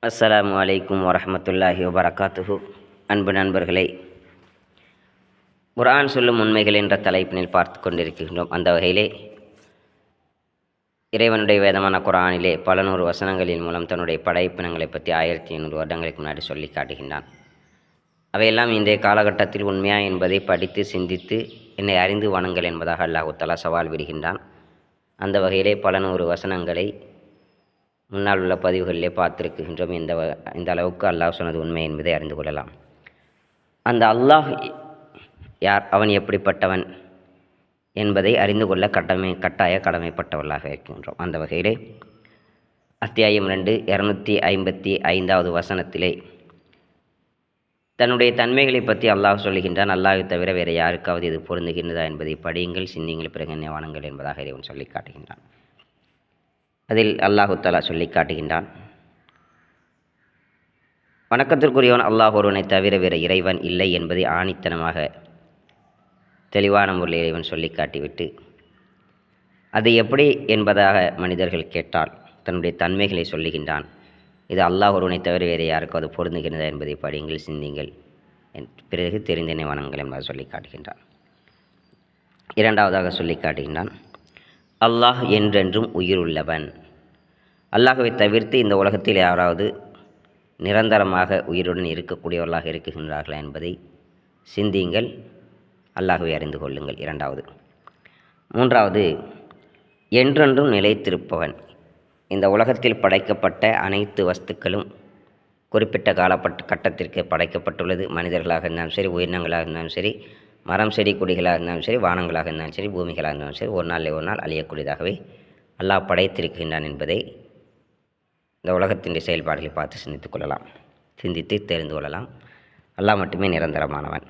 அஸ்ஸலாமு அலைக்கும் வரஹ்மத்துல்லாஹி வபரகாத்துஹு. அன்பு நண்பர்களே, குர்ஆன் சொல்லும் உண்மைகள் என்ற தலைப்பினில் பார்த்து கொண்டிருக்கின்றோம். அந்த வகையிலே இறைவனுடைய வேதமான குர்ஆனிலே பல நூறு வசனங்களின் மூலம் தன்னுடைய படைப்பினங்களை பற்றி 1500 வருடங்களுக்கு முன்னாடி சொல்லி காட்டுகின்றான். அவையெல்லாம் இன்றைய காலகட்டத்தில் உண்மையா என்பதை படித்து சிந்தித்து என்னை அறிந்து வணங்கள் என்பதாக அல்லாஹ் தஆலா சவால் விடுகின்றான். அந்த வகையிலே பல நூறு வசனங்களை முன்னால் உள்ள பதிவுகளிலே பார்த்திருக்கின்றோம். இந்த அளவுக்கு அல்லாஹ் சொன்னது உண்மை என்பதை அறிந்து கொள்ளலாம். அந்த அல்லாஹ் யார், அவன் எப்படிப்பட்டவன் என்பதை அறிந்து கொள்ள கட்டாய கடமைப்பட்டவர்களாக இருக்கின்றோம். அந்த வகையிலே அத்தியாயம் 2 255வது வசனத்திலே தன்னுடைய தன்மைகளை பற்றி அல்லாஹ் சொல்லுகின்றான். அல்லாஹை தவிர வேறு யாருக்காவது இது பொருந்துகின்றதா என்பதை படியுங்கள், சிந்தியுங்கள், பிறகு என்னை வணங்குங்கள் என்பதாக இறைவன் சொல்லி காட்டுகின்றான். அதில் அல்லாஹு தஆலா சொல்லி காட்டுகின்றான், வணக்கத்திற்குரியவன் அல்லாஹ் ஒருவனை தவிர வேறு இறைவன் இல்லை என்பதை ஆணித்தனமாக தெளிவான முறையில் இறைவன் சொல்லி காட்டிவிட்டு, அது எப்படி என்பதாக மனிதர்கள் கேட்டால் தன்னுடைய தன்மைகளை சொல்லுகின்றான். இது அல்லாஹ் ஒருவனை தவிர வேறு யாருக்கும் அது பொருந்துகின்றதா என்பதை படியுங்கள், சிந்தியுங்கள், பிறகு தெரிந்தனை வணங்குங்கள் என்பதை சொல்லி காட்டுகின்றான். இரண்டாவதாக சொல்லி காட்டுகின்றான், அல்லாஹ் என்றென்றும் உயிர் உள்ளவன். அல்லாஹ்வை தவிர்த்து இந்த உலகத்தில் யாராவது நிரந்தரமாக உயிருடன் இருக்கக்கூடியவர்களாக இருக்குகின்றார்களா என்பதை சிந்தியுங்கள், அல்லாஹ்வை அறிந்து கொள்ளுங்கள். இரண்டாவது. மூன்றாவது, என்றென்றும் நிலைத்திருப்பவன். இந்த உலகத்தில் படைக்கப்பட்ட அனைத்து வஸ்துக்களும் குறிப்பிட்ட கட்டத்திற்கு படைக்கப்பட்டுள்ளது. மனிதர்களாக இருந்தாலும் சரி, உயிரினங்களாக இருந்தாலும் சரி, மரம் செடி கொடிகளாக இருந்தாலும் சரி, வானங்களாக இருந்தாலும் சரி, பூமிகளாக இருந்தாலும் சரி, ஒரு நாள் அழியக்கூடியதாகவே அல்லாஹ் படைத்திருக்கின்றான் என்பதை இந்த உலகத்தின் செயல்பாடுகளை பார்த்து சிந்தித்து தெரிந்து கொள்ளலாம். அல்லாஹ் மட்டுமே நிரந்தரமானவன்.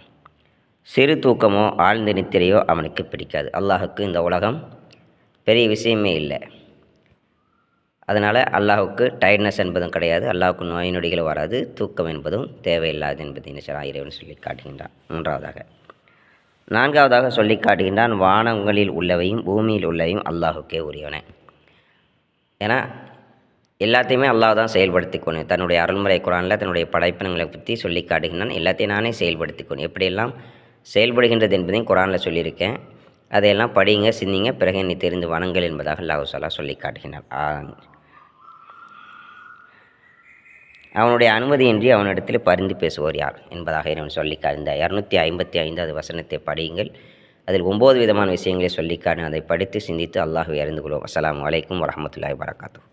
சிறு தூக்கமோ ஆழ்ந்த நித்திரையோ அவனுக்கு பிடிக்காது. அல்லாஹுக்கு இந்த உலகம் பெரிய விஷயமே இல்லை. அதனால் அல்லாஹுக்கு டயர்ட்னஸ் என்பதும் கிடையாது, அல்லாஹுக்கு நோய் நொடிகள் வராது, தூக்கம் என்பதும் தேவையில்லாது என்பதை இறைவன் சொல்லி காட்டுகின்றான். மூன்றாவதாக. நான்காவதாக சொல்லி காட்டுகின்றான், வானங்களில் உள்ளவையும் பூமியில் உள்ளவையும் அல்லாஹுக்கே உரியவன. ஏன்னா எல்லாத்தையுமே அல்லாஹ் தான் செயல்படுத்திக்கணும். தன்னுடைய அருள்முறை குர்ஆனில் தன்னுடைய படைப்பினங்களை பற்றி சொல்லி காட்டுகின்றான். எல்லாத்தையும் நானே செயல்படுத்திக்கணும். எப்படியெல்லாம் செயல்படுகின்றது என்பதையும் குர்ஆனில் சொல்லியிருக்கேன். அதையெல்லாம் படியுங்க, சிந்திங்க, பிறகு என்னை தெரிந்து வணங்கள் என்பதாக அல்லாஹ் தஆலா சொல்லி காட்டுகின்றான். அவனுடைய அனுமதியின்றி அவனிடத்தில் பரிந்து பேசுவோர் யார் என்பதாக இறைவன் சொல்லிக்காட்டு. இந்த 255வது வசனத்தை படியுங்கள். அதில் 9 விதமான விஷயங்களை சொல்லிக்காட்டு. அதை படித்து சிந்தித்து அல்லாஹ்வை அறிந்து கொள்வோம். அஸ்ஸலாமு அலைக்கும் வரஹ்மத்துல்லாஹி வபரகாத்துஹு.